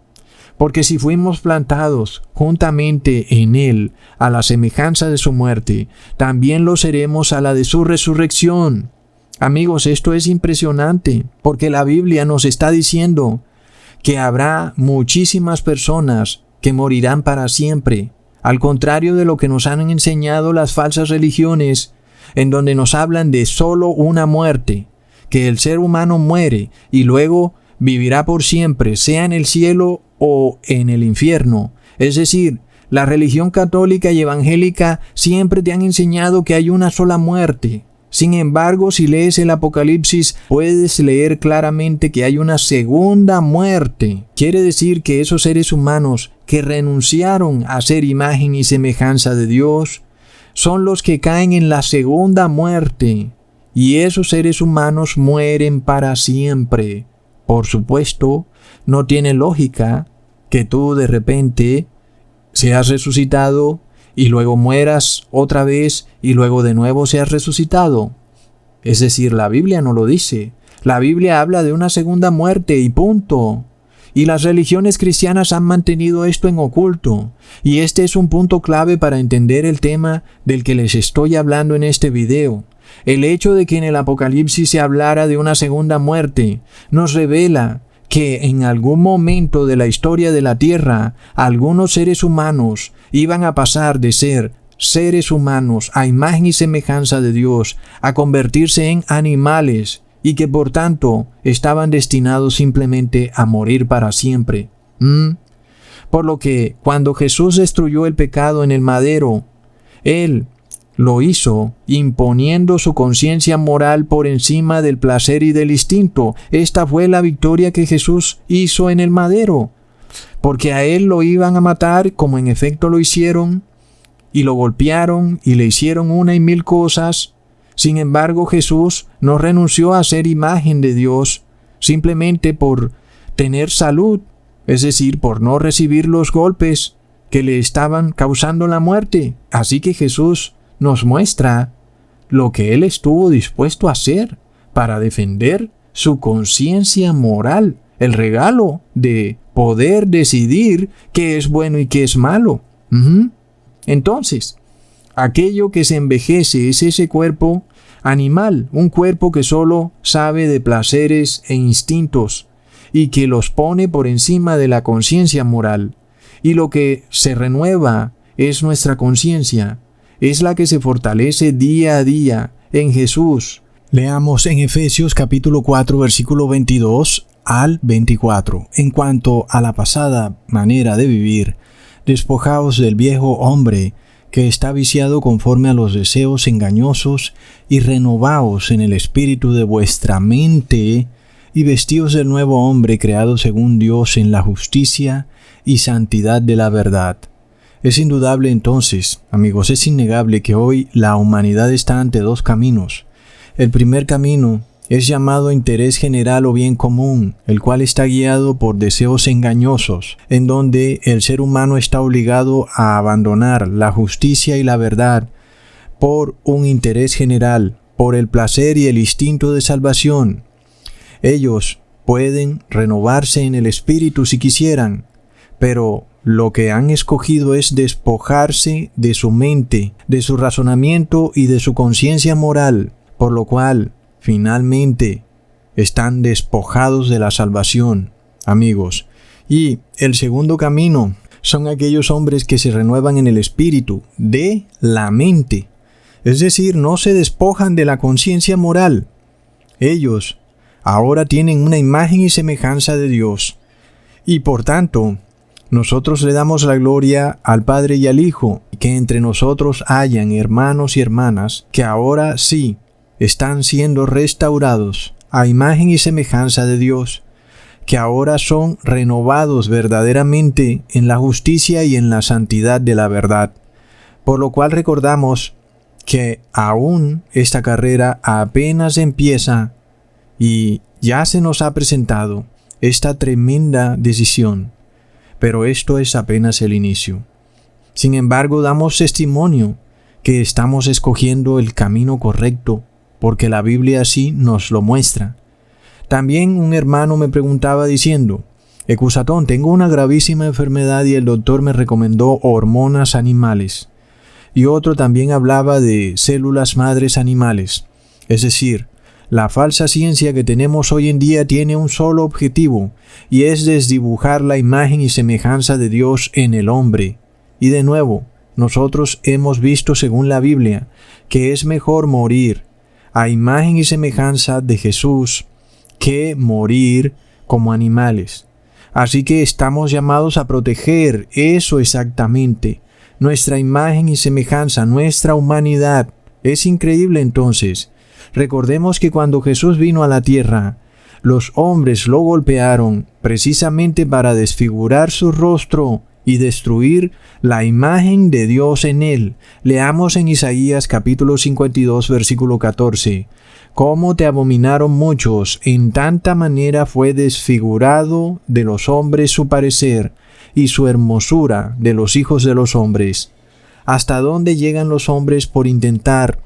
Porque si fuimos plantados juntamente en Él a la semejanza de su muerte, también lo seremos a la de su resurrección. Amigos, esto es impresionante, porque la Biblia nos está diciendo que habrá muchísimas personas que morirán para siempre, al contrario de lo que nos han enseñado las falsas religiones, en donde nos hablan de solo una muerte, que el ser humano muere y luego vivirá por siempre, sea en el cielo o en el infierno. Es decir, la religión católica y evangélica siempre te han enseñado que hay una sola muerte. Sin embargo, si lees el Apocalipsis, puedes leer claramente que hay una segunda muerte. Quiere decir que esos seres humanos que renunciaron a ser imagen y semejanza de Dios son los que caen en la segunda muerte. Y esos seres humanos mueren para siempre. Por supuesto, no tiene lógica que tú de repente seas resucitado y luego mueras otra vez y luego de nuevo seas resucitado. Es decir, la Biblia no lo dice. La Biblia habla de una segunda muerte y punto. Y las religiones cristianas han mantenido esto en oculto. Y este es un punto clave para entender el tema del que les estoy hablando en este video. El hecho de que en el Apocalipsis se hablara de una segunda muerte nos revela que en algún momento de la historia de la tierra, algunos seres humanos iban a pasar de ser seres humanos a imagen y semejanza de Dios a convertirse en animales y que por tanto estaban destinados simplemente a morir para siempre. Por lo que cuando Jesús destruyó el pecado en el madero, Él lo hizo imponiendo su conciencia moral por encima del placer y del instinto. Esta fue la victoria que Jesús hizo en el madero, porque a Él lo iban a matar, como en efecto lo hicieron, y lo golpearon y le hicieron una y mil cosas. Sin embargo, Jesús no renunció a ser imagen de Dios simplemente por tener salud, es decir, por no recibir los golpes que le estaban causando la muerte. Así que Jesús nos muestra lo que Él estuvo dispuesto a hacer para defender su conciencia moral, el regalo de poder decidir qué es bueno y qué es malo. Entonces, aquello que se envejece es ese cuerpo animal, un cuerpo que solo sabe de placeres e instintos y que los pone por encima de la conciencia moral. Y lo que se renueva es nuestra conciencia, es la que se fortalece día a día en Jesús. Leamos en Efesios capítulo 4 versículo 22 al 24. En cuanto a la pasada manera de vivir, despojaos del viejo hombre que está viciado conforme a los deseos engañosos y renovaos en el espíritu de vuestra mente, y vestidos del nuevo hombre creado según Dios en la justicia y santidad de la verdad. Es indudable entonces, amigos, es innegable que hoy la humanidad está ante dos caminos. El primer camino es llamado interés general o bien común, el cual está guiado por deseos engañosos, en donde el ser humano está obligado a abandonar la justicia y la verdad por un interés general, por el placer y el instinto de salvación. Ellos pueden renovarse en el espíritu si quisieran, pero lo que han escogido es despojarse de su mente, de su razonamiento y de su conciencia moral, por lo cual, finalmente, están despojados de la salvación, amigos. Y el segundo camino son aquellos hombres que se renuevan en el espíritu, de la mente. Es decir, no se despojan de la conciencia moral. Ellos ahora tienen una imagen y semejanza de Dios. Y por tanto, nosotros le damos la gloria al Padre y al Hijo, que entre nosotros hayan hermanos y hermanas que ahora sí están siendo restaurados a imagen y semejanza de Dios, que ahora son renovados verdaderamente en la justicia y en la santidad de la verdad. Por lo cual recordamos que aún esta carrera apenas empieza y ya se nos ha presentado esta tremenda decisión, pero esto es apenas el inicio. Sin embargo, damos testimonio que estamos escogiendo el camino correcto, porque la Biblia así nos lo muestra. También un hermano me preguntaba diciendo: Ecusatón, tengo una gravísima enfermedad y el doctor me recomendó hormonas animales. Y otro también hablaba de células madres animales. Es decir, la falsa ciencia que tenemos hoy en día tiene un solo objetivo, y es desdibujar la imagen y semejanza de Dios en el hombre. Y de nuevo, nosotros hemos visto según la Biblia que es mejor morir a imagen y semejanza de Jesús que morir como animales. Así que estamos llamados a proteger eso exactamente, nuestra imagen y semejanza, nuestra humanidad. Es increíble entonces. Recordemos que cuando Jesús vino a la tierra, los hombres lo golpearon precisamente para desfigurar su rostro y destruir la imagen de Dios en él. Leamos en Isaías capítulo 52, versículo 14. Cómo te abominaron muchos, en tanta manera fue desfigurado de los hombres su parecer, y su hermosura de los hijos de los hombres. ¿Hasta dónde llegan los hombres por intentar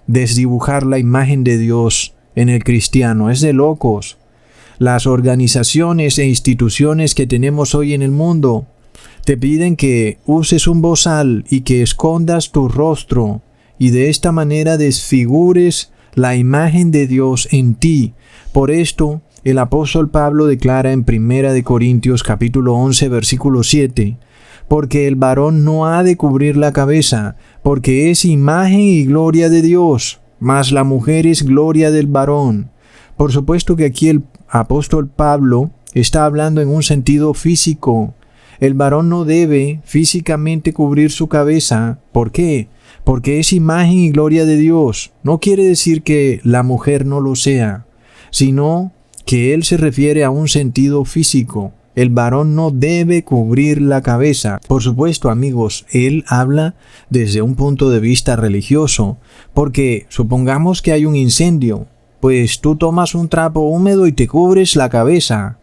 desdibujar la imagen de Dios en el cristiano? Es de locos. Las organizaciones e instituciones que tenemos hoy en el mundo te piden que uses un bozal y que escondas tu rostro, y de esta manera desfigures la imagen de Dios en ti. Por esto, el apóstol Pablo declara en 1 Corintios capítulo 11, versículo 7, porque el varón no ha de cubrir la cabeza, porque es imagen y gloria de Dios, mas la mujer es gloria del varón. Por supuesto que aquí el apóstol Pablo está hablando en un sentido físico. El varón no debe físicamente cubrir su cabeza. ¿Por qué? Porque es imagen y gloria de Dios. No quiere decir que la mujer no lo sea, sino que él se refiere a un sentido físico. El varón no debe cubrir la cabeza. Por supuesto, amigos, él habla desde un punto de vista religioso, porque supongamos que hay un incendio, pues tú tomas un trapo húmedo y te cubres la cabeza.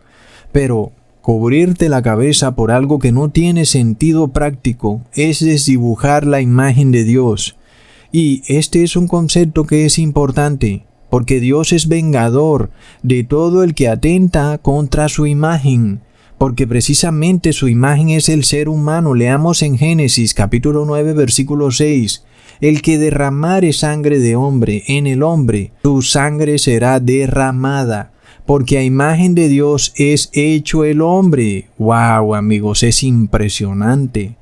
Pero cubrirte la cabeza por algo que no tiene sentido práctico es desdibujar la imagen de Dios. Y este es un concepto que es importante, porque Dios es vengador de todo el que atenta contra su imagen, porque precisamente su imagen es el ser humano. Leamos en Génesis capítulo 9, versículo 6. El que derramare sangre de hombre en el hombre, su sangre será derramada, porque a imagen de Dios es hecho el hombre. ¡Wow, amigos! Es impresionante.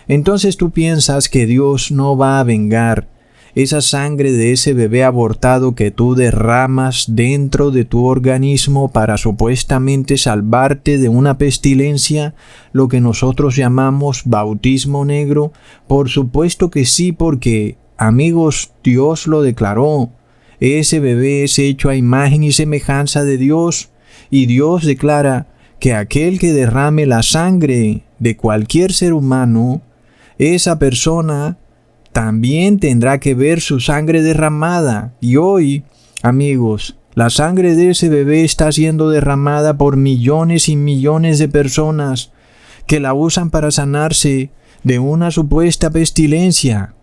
Entonces tú piensas que Dios no va a vengar esa sangre de ese bebé abortado que tú derramas dentro de tu organismo para supuestamente salvarte de una pestilencia, lo que nosotros llamamos bautismo negro. Por supuesto que sí, porque, amigos, Dios lo declaró. Ese bebé es hecho a imagen y semejanza de Dios, Y Dios declara que aquel que derrame la sangre de cualquier ser humano, esa persona también tendrá que ver su sangre derramada. Y hoy, amigos, la sangre de ese bebé está siendo derramada por millones y millones de personas que la usan para sanarse de una supuesta pestilencia.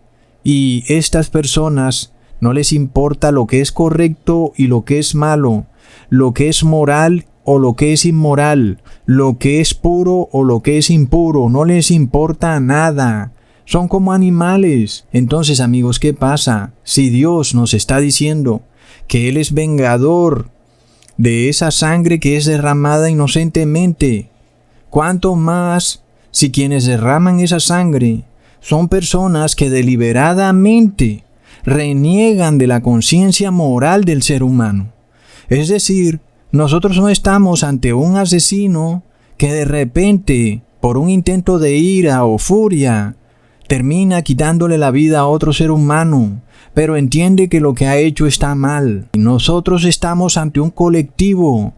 Y estas personas no les importa lo que es correcto y lo que es malo, lo que es moral o lo que es inmoral, lo que es puro o lo que es impuro, no les importa nada. Son como animales. Entonces, amigos, ¿qué pasa? Si Dios nos está diciendo que Él es vengador de esa sangre que es derramada inocentemente, ¿cuánto más si quienes derraman esa sangre son personas que deliberadamente reniegan de la conciencia moral del ser humano? Es decir, nosotros no estamos ante un asesino que de repente, por un intento de ira o furia, termina quitándole la vida a otro ser humano, pero entiende que lo que ha hecho está mal. Nosotros estamos ante un colectivo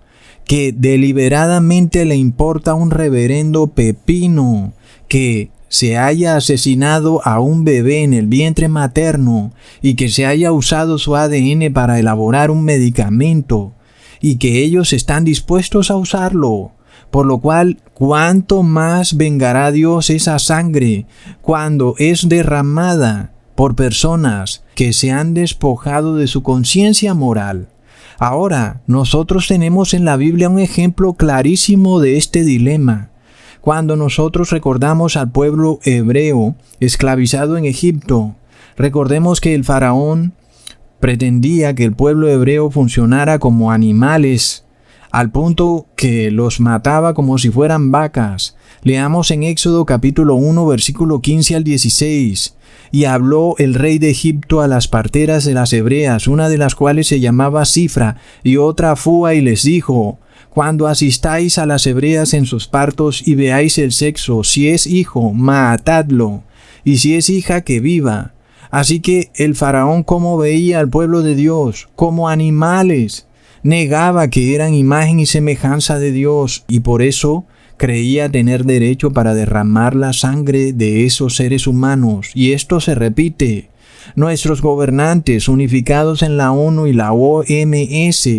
que deliberadamente le importa un reverendo pepino que se haya asesinado a un bebé en el vientre materno y que se haya usado su ADN para elaborar un medicamento y que ellos están dispuestos a usarlo. Por lo cual, ¿cuánto más vengará Dios esa sangre cuando es derramada por personas que se han despojado de su conciencia moral? Ahora, nosotros tenemos en la Biblia un ejemplo clarísimo de este dilema. Cuando nosotros recordamos al pueblo hebreo esclavizado en Egipto, recordemos que el faraón pretendía que el pueblo hebreo funcionara como animales, al punto que los mataba como si fueran vacas. Leamos en Éxodo capítulo 1, versículo 15 al 16. Y habló el rey de Egipto a las parteras de las hebreas, una de las cuales se llamaba Cifra y otra Fúa, y les dijo: cuando asistáis a las hebreas en sus partos y veáis el sexo, si es hijo, matadlo, y si es hija, que viva. Así que el faraón, como veía al pueblo de Dios como animales, negaba que eran imagen y semejanza de Dios, y por eso creía tener derecho para derramar la sangre de esos seres humanos. Y esto se repite. Nuestros gobernantes, unificados en la ONU y la OMS,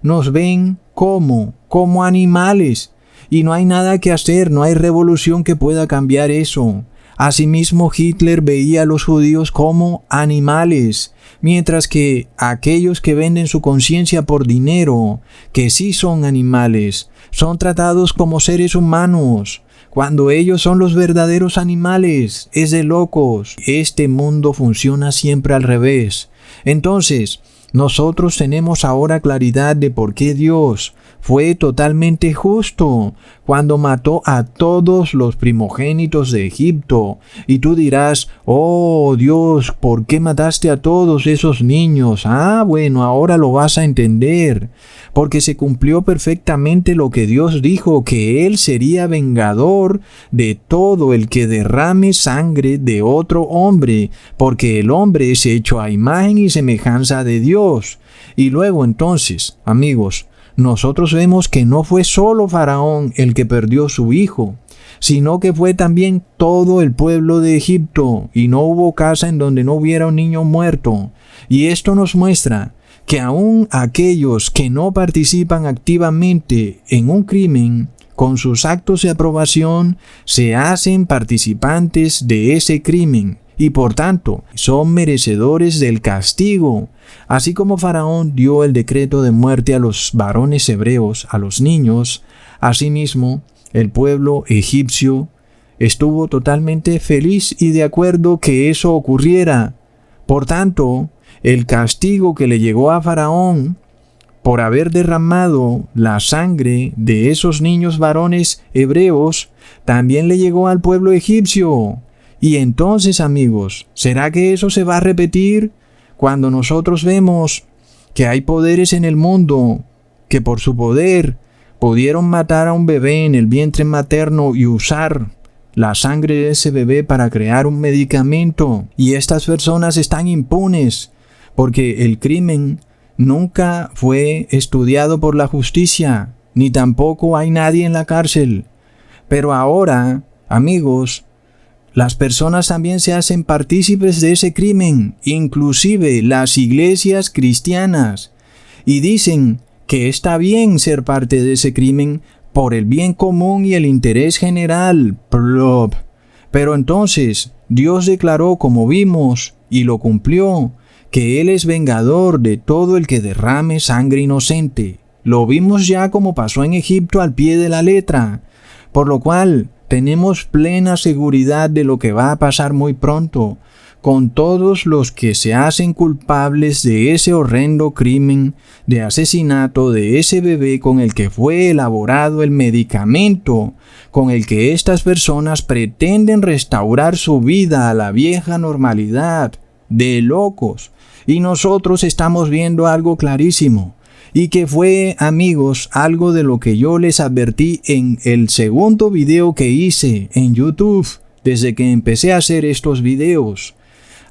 nos ven como animales, y no hay nada que hacer, no hay revolución que pueda cambiar eso. Asimismo, Hitler veía a los judíos como animales, mientras que aquellos que venden su conciencia por dinero, que sí son animales, son tratados como seres humanos, cuando ellos son los verdaderos animales. Es de locos. Este mundo funciona siempre al revés. Entonces, nosotros tenemos ahora claridad de por qué Dios fue totalmente justo cuando mató a todos los primogénitos de Egipto. Y tú dirás: oh Dios, ¿por qué mataste a todos esos niños? Bueno, ahora lo vas a entender. Porque se cumplió perfectamente lo que Dios dijo, que Él sería vengador de todo el que derrame sangre de otro hombre, porque el hombre es hecho a imagen y semejanza de Dios. Y luego entonces, amigos, nosotros vemos que no fue solo Faraón el que perdió su hijo, sino que fue también todo el pueblo de Egipto, y no hubo casa en donde no hubiera un niño muerto. Y esto nos muestra que aún aquellos que no participan activamente en un crimen, con sus actos de aprobación, se hacen participantes de ese crimen, y por tanto son merecedores del castigo. Así como Faraón dio el decreto de muerte a los varones hebreos, a los niños, asimismo el pueblo egipcio estuvo totalmente feliz y de acuerdo que eso ocurriera. Por tanto, el castigo que le llegó a Faraón por haber derramado la sangre de esos niños varones hebreos, también le llegó al pueblo egipcio. Y entonces, amigos, ¿será que eso se va a repetir cuando nosotros vemos que hay poderes en el mundo que por su poder pudieron matar a un bebé en el vientre materno y usar la sangre de ese bebé para crear un medicamento? Y estas personas están impunes porque el crimen nunca fue estudiado por la justicia, ni tampoco hay nadie en la cárcel. Pero ahora, amigos, las personas también se hacen partícipes de ese crimen, inclusive las iglesias cristianas, y dicen que está bien ser parte de ese crimen por el bien común y el interés general. Plop. Pero entonces, Dios declaró, como vimos, y lo cumplió, que Él es vengador de todo el que derrame sangre inocente. Lo vimos ya como pasó en Egipto al pie de la letra, por lo cual tenemos plena seguridad de lo que va a pasar muy pronto con todos los que se hacen culpables de ese horrendo crimen de asesinato de ese bebé con el que fue elaborado el medicamento con el que estas personas pretenden restaurar su vida a la vieja normalidad. De locos. Y nosotros estamos viendo algo clarísimo. Y que fue, amigos, algo de lo que yo les advertí en el segundo video que hice en YouTube, desde que empecé a hacer estos videos.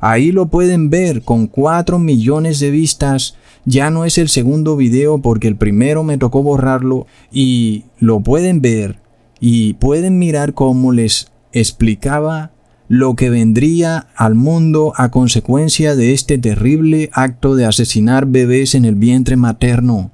Ahí lo pueden ver con 4 millones de vistas. Ya no es el segundo video porque el primero me tocó borrarlo. Y lo pueden ver y pueden mirar cómo les explicaba lo que vendría al mundo a consecuencia de este terrible acto de asesinar bebés en el vientre materno.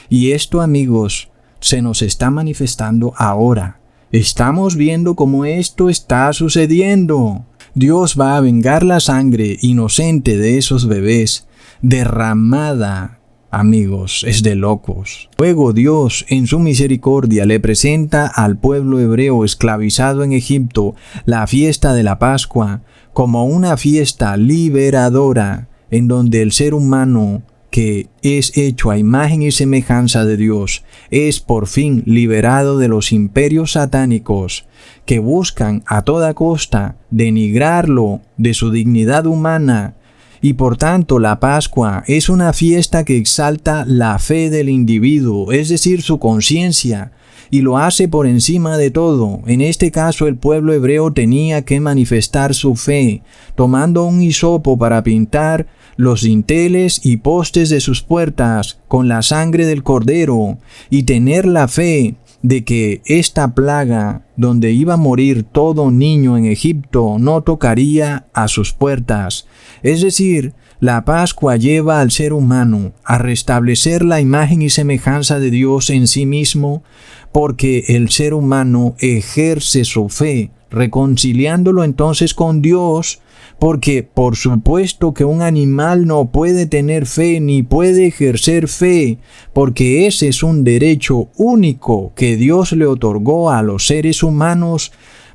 Y esto, amigos, se nos está manifestando ahora. Estamos viendo cómo esto está sucediendo. Dios va a vengar la sangre inocente de esos bebés, derramada. Amigos, es de locos. Luego Dios, en su misericordia, le presenta al pueblo hebreo esclavizado en Egipto la fiesta de la Pascua como una fiesta liberadora en donde el ser humano, que es hecho a imagen y semejanza de Dios, es por fin liberado de los imperios satánicos que buscan a toda costa denigrarlo de su dignidad humana. Y por tanto la Pascua es una fiesta que exalta la fe del individuo, es decir, su conciencia, y lo hace por encima de todo. En este caso el pueblo hebreo tenía que manifestar su fe, tomando un hisopo para pintar los dinteles y postes de sus puertas con la sangre del cordero, y tener la fe de que esta plaga, donde iba a morir todo niño en Egipto, no tocaría a sus puertas. Es decir, la Pascua lleva al ser humano a restablecer la imagen y semejanza de Dios en sí mismo, porque el ser humano ejerce su fe, reconciliándolo entonces con Dios, porque por supuesto que un animal no puede tener fe ni puede ejercer fe, porque ese es un derecho único que Dios le otorgó a los seres humanos,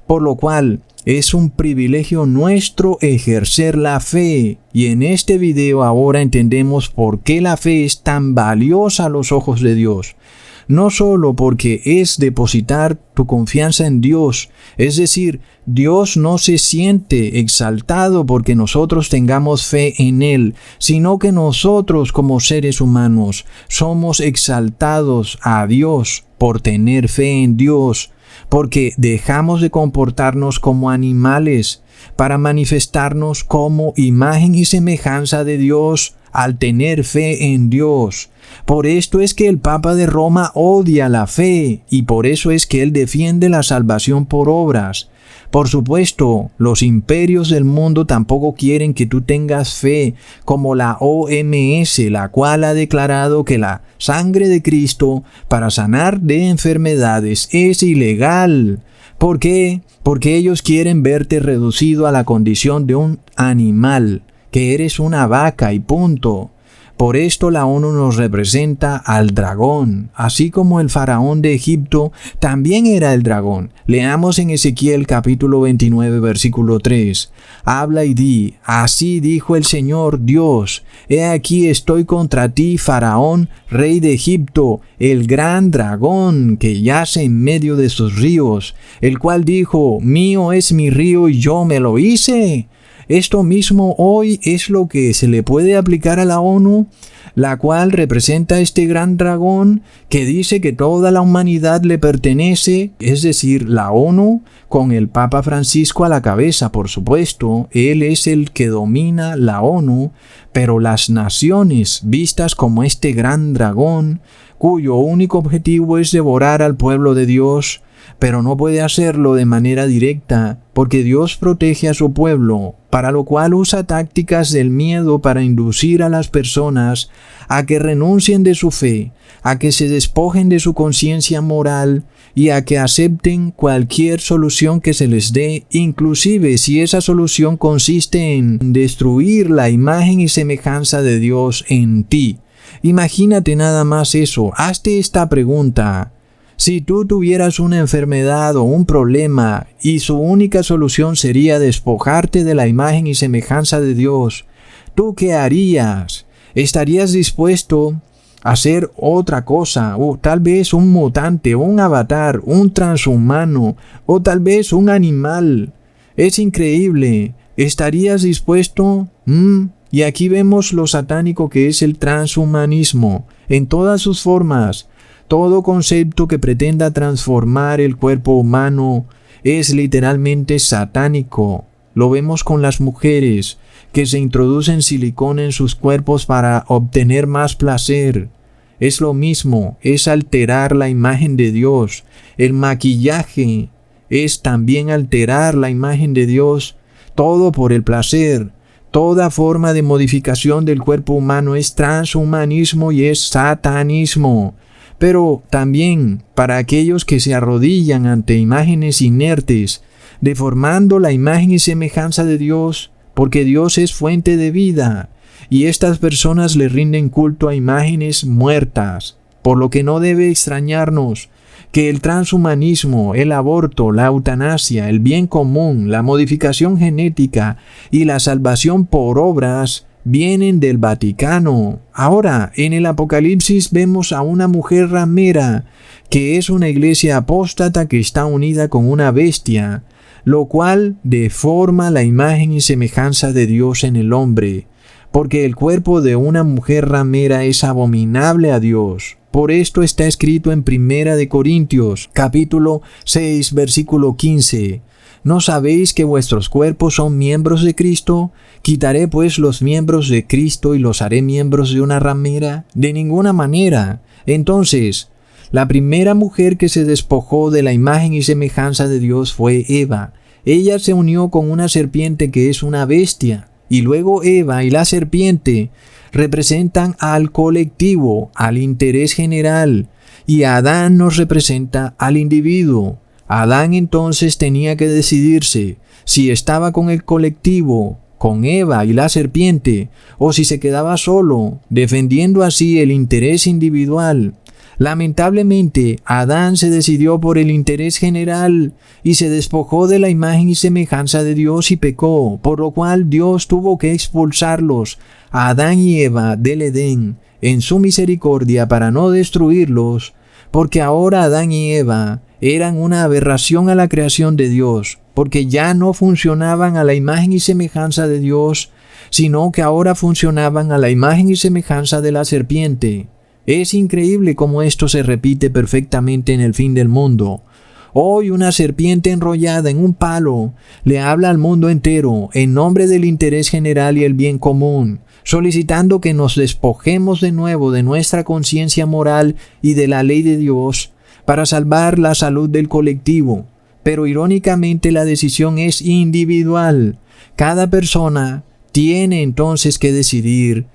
por lo cual es un privilegio nuestro ejercer la fe. Y en este video ahora entendemos por qué la fe es tan valiosa a los ojos de Dios. No solo porque es depositar tu confianza en Dios, es decir, Dios no se siente exaltado porque nosotros tengamos fe en Él, sino que nosotros como seres humanos somos exaltados a Dios por tener fe en Dios, porque dejamos de comportarnos como animales para manifestarnos como imagen y semejanza de Dios al tener fe en Dios. Por esto es que el Papa de Roma odia la fe y por eso es que él defiende la salvación por obras. Por supuesto, los imperios del mundo tampoco quieren que tú tengas fe, como la OMS, la cual ha declarado que la sangre de Cristo para sanar de enfermedades es ilegal. ¿Por qué? Porque ellos quieren verte reducido a la condición de un animal, que eres una vaca y punto. Por esto la ONU nos representa al dragón, así como el faraón de Egipto también era el dragón. Leamos en Ezequiel capítulo 29 versículo 3. Habla y di, así dijo el Señor Dios, he aquí estoy contra ti, faraón, rey de Egipto, el gran dragón que yace en medio de sus ríos, el cual dijo, mío es mi río y yo me lo hice. Esto mismo hoy es lo que se le puede aplicar a la ONU. la cual representa este gran dragón que dice que toda la humanidad le pertenece, es decir, la ONU, con el Papa Francisco a la cabeza, por supuesto. Él es el que domina la ONU, pero las naciones vistas como este gran dragón, cuyo único objetivo es devorar al pueblo de Dios, pero no puede hacerlo de manera directa, porque Dios protege a su pueblo, para lo cual usa tácticas del miedo para inducir a las personas a que renuncien de su fe, a que se despojen de su conciencia moral y a que acepten cualquier solución que se les dé, inclusive si esa solución consiste en destruir la imagen y semejanza de Dios en ti. Imagínate nada más eso. Hazte esta pregunta. Si tú tuvieras una enfermedad o un problema y su única solución sería despojarte de la imagen y semejanza de Dios, ¿tú qué harías? ¿Estarías dispuesto a hacer otra cosa? O tal vez un mutante, un avatar, un transhumano, o tal vez un animal. Es increíble. ¿Estarías dispuesto? Y aquí vemos lo satánico que es el transhumanismo, en todas sus formas. Todo concepto que pretenda transformar el cuerpo humano es literalmente satánico. Lo vemos con las mujeres que se introducen silicona en sus cuerpos para obtener más placer. Es lo mismo, es alterar la imagen de Dios. El maquillaje es también alterar la imagen de Dios, todo por el placer. Toda forma de modificación del cuerpo humano es transhumanismo y es satanismo. Pero también para aquellos que se arrodillan ante imágenes inertes, deformando la imagen y semejanza de Dios, porque Dios es fuente de vida, y estas personas le rinden culto a imágenes muertas, por lo que no debe extrañarnos que el transhumanismo, el aborto, la eutanasia, el bien común, la modificación genética y la salvación por obras vienen del Vaticano. Ahora, en el Apocalipsis vemos a una mujer ramera, que es una iglesia apóstata que está unida con una bestia, lo cual deforma la imagen y semejanza de Dios en el hombre, porque el cuerpo de una mujer ramera es abominable a Dios. Por esto está escrito en 1 de Corintios, capítulo 6, versículo 15. ¿No sabéis que vuestros cuerpos son miembros de Cristo? ¿Quitaré pues los miembros de Cristo y los haré miembros de una ramera? De ninguna manera. Entonces, la primera mujer que se despojó de la imagen y semejanza de Dios fue Eva. Ella se unió con una serpiente que es una bestia. Y luego Eva y la serpiente representan al colectivo, al interés general. Y Adán nos representa al individuo. Adán entonces tenía que decidirse si estaba con el colectivo, con Eva y la serpiente, o si se quedaba solo, defendiendo así el interés individual. Lamentablemente, Adán se decidió por el interés general y se despojó de la imagen y semejanza de Dios y pecó, por lo cual Dios tuvo que expulsarlos, a Adán y Eva, del Edén, en su misericordia para no destruirlos, porque ahora Adán y Eva eran una aberración a la creación de Dios, porque ya no funcionaban a la imagen y semejanza de Dios, sino que ahora funcionaban a la imagen y semejanza de la serpiente. Es increíble cómo esto se repite perfectamente en el fin del mundo. Hoy una serpiente enrollada en un palo le habla al mundo entero en nombre del interés general y el bien común, solicitando que nos despojemos de nuevo de nuestra conciencia moral y de la ley de Dios para salvar la salud del colectivo. Pero irónicamente la decisión es individual. Cada persona tiene entonces que decidir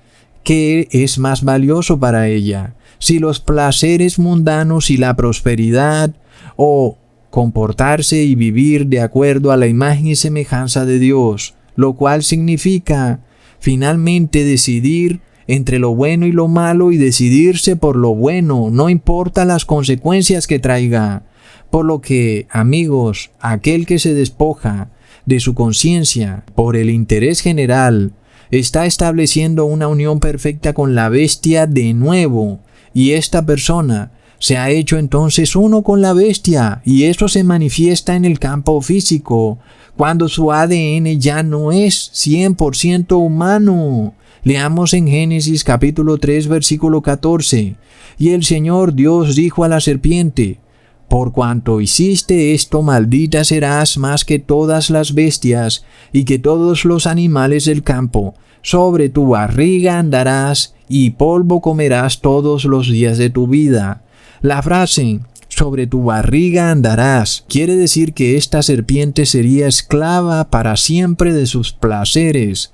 qué es más valioso para ella, si los placeres mundanos y la prosperidad, o comportarse y vivir de acuerdo a la imagen y semejanza de Dios, lo cual significa finalmente decidir entre lo bueno y lo malo y decidirse por lo bueno, no importa las consecuencias que traiga. Por lo que, amigos, aquel que se despoja de su conciencia por el interés general está estableciendo una unión perfecta con la bestia de nuevo, y esta persona se ha hecho entonces uno con la bestia, y eso se manifiesta en el campo físico, cuando su ADN ya no es 100% humano. Leamos en Génesis capítulo 3 versículo 14. Y el Señor Dios dijo a la serpiente: por cuanto hiciste esto, maldita serás más que todas las bestias y que todos los animales del campo. Sobre tu barriga andarás y polvo comerás todos los días de tu vida. La frase sobre tu barriga andarás quiere decir que esta serpiente sería esclava para siempre de sus placeres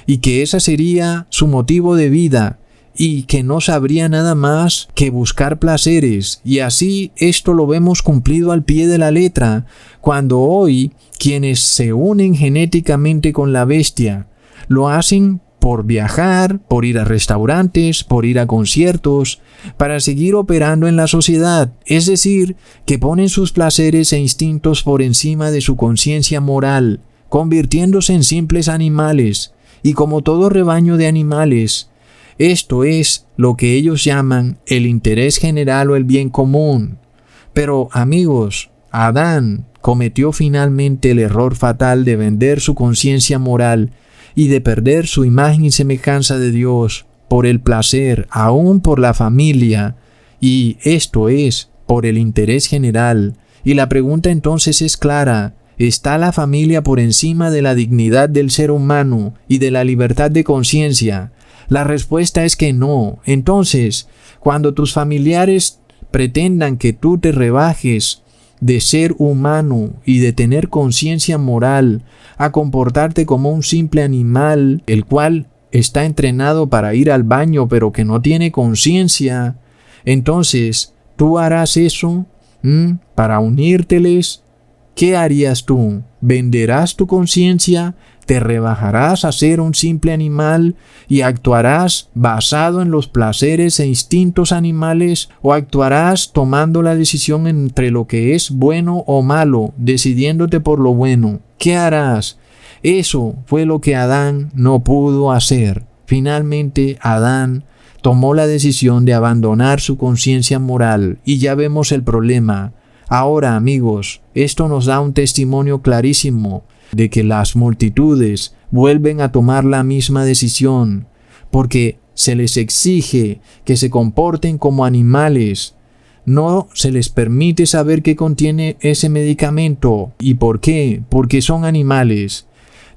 y que ese sería su motivo de vida, y que no sabría nada más que buscar placeres. Y así esto lo vemos cumplido al pie de la letra, cuando hoy quienes se unen genéticamente con la bestia lo hacen por viajar, por ir a restaurantes, por ir a conciertos, para seguir operando en la sociedad, es decir, que ponen sus placeres e instintos por encima de su conciencia moral, convirtiéndose en simples animales, y como todo rebaño de animales, esto es lo que ellos llaman el interés general o el bien común. Pero, amigos, Adán cometió finalmente el error fatal de vender su conciencia moral y de perder su imagen y semejanza de Dios por el placer, aún por la familia, y esto es por el interés general. Y la pregunta entonces es clara: ¿está la familia por encima de la dignidad del ser humano y de la libertad de conciencia? La respuesta es que no. Entonces, cuando tus familiares pretendan que tú te rebajes de ser humano y de tener conciencia moral a comportarte como un simple animal, el cual está entrenado para ir al baño pero que no tiene conciencia, entonces tú harás eso para unírteles. ¿Qué harías tú? ¿Venderás tu conciencia? ¿Te rebajarás a ser un simple animal y actuarás basado en los placeres e instintos animales, o actuarás tomando la decisión entre lo que es bueno o malo, decidiéndote por lo bueno? ¿Qué harás? Eso fue lo que Adán no pudo hacer. Finalmente, Adán tomó la decisión de abandonar su conciencia moral, y ya vemos el problema. Ahora, amigos, esto nos da un testimonio clarísimo de que las multitudes vuelven a tomar la misma decisión, porque se les exige que se comporten como animales. No se les permite saber qué contiene ese medicamento. ¿Y por qué? Porque son animales.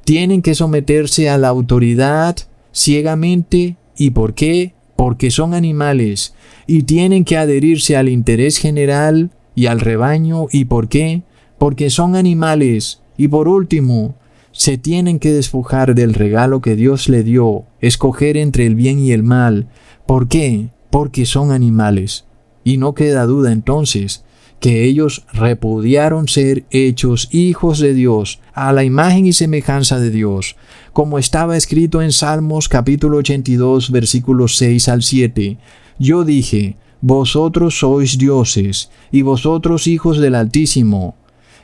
Tienen que someterse a la autoridad ciegamente. ¿Y por qué? Porque son animales. Y tienen que adherirse al interés general y al rebaño. ¿Y por qué? Porque son animales. Y por último, se tienen que despojar del regalo que Dios le dio, escoger entre el bien y el mal. ¿Por qué? Porque son animales. Y no queda duda entonces que ellos repudiaron ser hechos hijos de Dios, a la imagen y semejanza de Dios, como estaba escrito en Salmos capítulo 82, versículos 6 al 7. Yo dije: vosotros sois dioses, y vosotros hijos del Altísimo.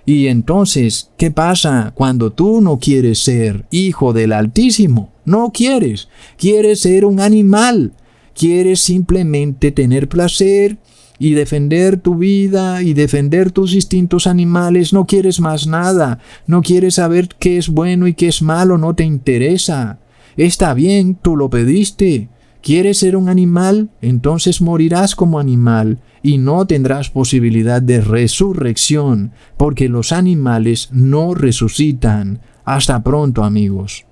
Y entonces, ¿qué pasa cuando tú no quieres ser hijo del Altísimo? No quieres. Quieres ser un animal. Quieres simplemente tener placer y defender tu vida y defender tus instintos animales. No quieres más nada. No quieres saber qué es bueno y qué es malo. No te interesa. Está bien, tú lo pediste. ¿Quieres ser un animal? Entonces morirás como animal y no tendrás posibilidad de resurrección, porque los animales no resucitan. Hasta pronto, amigos.